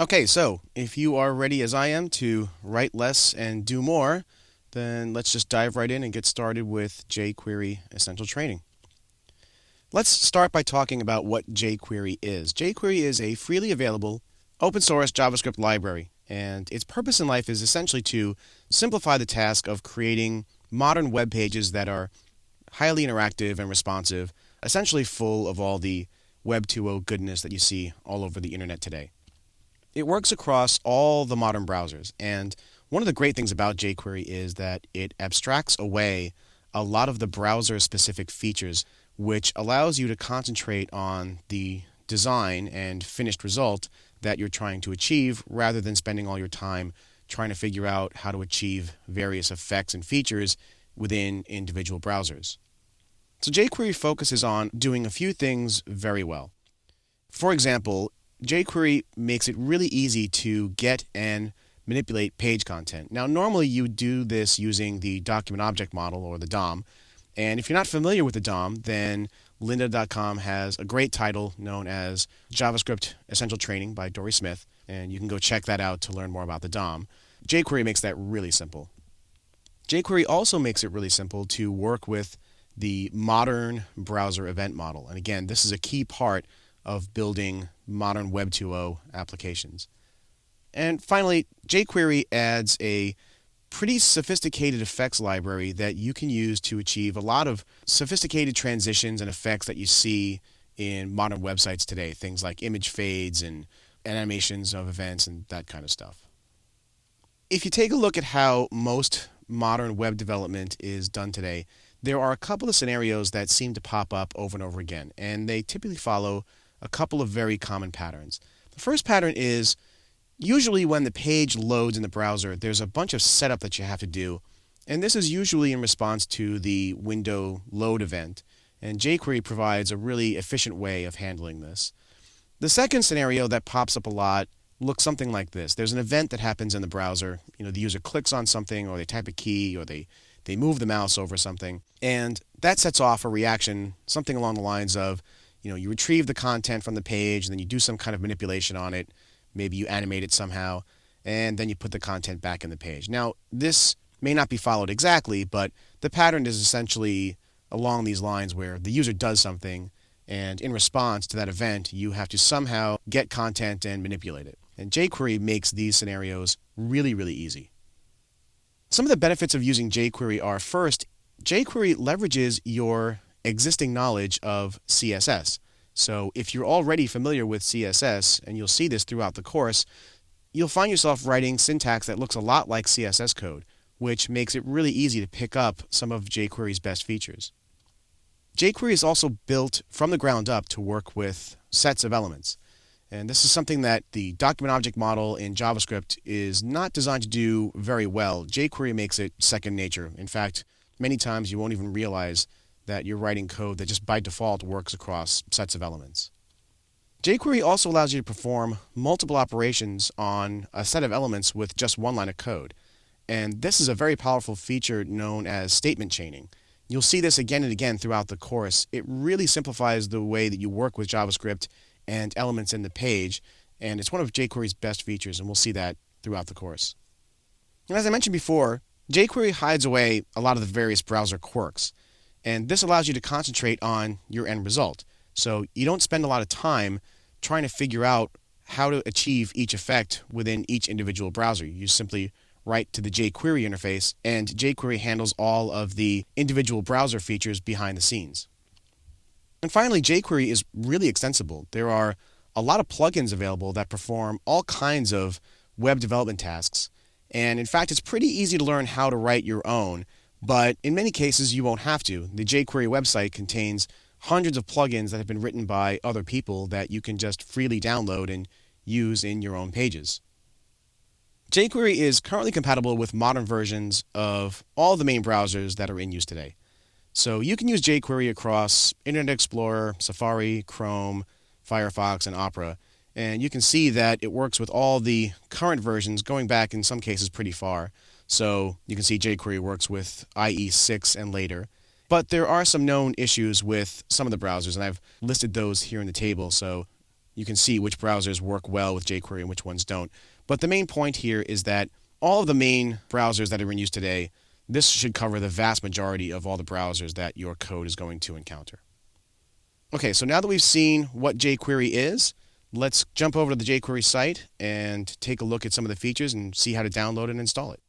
Okay, so if you are ready as I am to write less and do more, then let's just dive right in and get started with jQuery Essential Training. Let's start by talking about what jQuery is. jQuery is a freely available, open source JavaScript library, and its purpose in life is essentially to simplify the task of creating modern web pages that are highly interactive and responsive, essentially full of all the Web 2.0 goodness that you see all over the internet today. It works across all the modern browsers, and one of the great things about jQuery is that it abstracts away a lot of the browser-specific features, which allows you to concentrate on the design and finished result that you're trying to achieve, rather than spending all your time trying to figure out how to achieve various effects and features within individual browsers. So jQuery focuses on doing a few things very well. For example, jQuery makes it really easy to get and manipulate page content. Now, normally you do this using the document object model, or the DOM. And if you're not familiar with the DOM, then lynda.com has a great title known as JavaScript Essential Training by Dory Smith, and you can go check that out to learn more about the DOM. jQuery makes that really simple. jQuery also makes it really simple to work with the modern browser event model. And again, this is a key part of building modern Web 2.0 applications. And finally, jQuery adds a pretty sophisticated effects library that you can use to achieve a lot of sophisticated transitions and effects that you see in modern websites today, things like image fades and animations of events and that kind of stuff. If you take a look at how most modern web development is done today, there are a couple of scenarios that seem to pop up over and over again, and they typically follow a couple of very common patterns. The first pattern is usually when the page loads in the browser, there's a bunch of setup that you have to do, and this is usually in response to the window load event, and jQuery provides a really efficient way of handling this. The second scenario that pops up a lot looks something like this. There's an event that happens in the browser. The user clicks on something, or they type a key, or they move the mouse over something, and that sets off a reaction, something along the lines of, you retrieve the content from the page, and then you do some kind of manipulation on it. Maybe you animate it somehow, and then you put the content back in the page. Now, this may not be followed exactly, but the pattern is essentially along these lines where the user does something, and in response to that event, you have to somehow get content and manipulate it. And jQuery makes these scenarios really, really easy. Some of the benefits of using jQuery are, first, jQuery leverages your existing knowledge of CSS. So if you're already familiar with CSS, and you'll see this throughout the course, you'll find yourself writing syntax that looks a lot like CSS code, which makes it really easy to pick up some of jQuery's best features. jQuery is also built from the ground up to work with sets of elements. And this is something that the document object model in JavaScript is not designed to do very well. jQuery makes it second nature. In fact, many times you won't even realize that you're writing code that just by default works across sets of elements. jQuery also allows you to perform multiple operations on a set of elements with just one line of code. And this is a very powerful feature known as statement chaining. You'll see this again and again throughout the course. It really simplifies the way that you work with JavaScript and elements in the page, and it's one of jQuery's best features, and we'll see that throughout the course. And as I mentioned before, jQuery hides away a lot of the various browser quirks, and this allows you to concentrate on your end result. So you don't spend a lot of time trying to figure out how to achieve each effect within each individual browser. You simply write to the jQuery interface, and jQuery handles all of the individual browser features behind the scenes. And finally, jQuery is really extensible. There are a lot of plugins available that perform all kinds of web development tasks. And in fact, it's pretty easy to learn how to write your own, but in many cases you won't have to. The jQuery website contains hundreds of plugins that have been written by other people that you can just freely download and use in your own pages. jQuery is currently compatible with modern versions of all the main browsers that are in use today. So you can use jQuery across Internet Explorer, Safari, Chrome, Firefox, and Opera. And you can see that it works with all the current versions, going back in some cases pretty far. So you can see jQuery works with IE 6 and later. But there are some known issues with some of the browsers, and I've listed those here in the table. So you can see which browsers work well with jQuery and which ones don't. But the main point here is that all of the main browsers that are in use today, this should cover the vast majority of all the browsers that your code is going to encounter. Okay, so now that we've seen what jQuery is, let's jump over to the jQuery site and take a look at some of the features and see how to download and install it.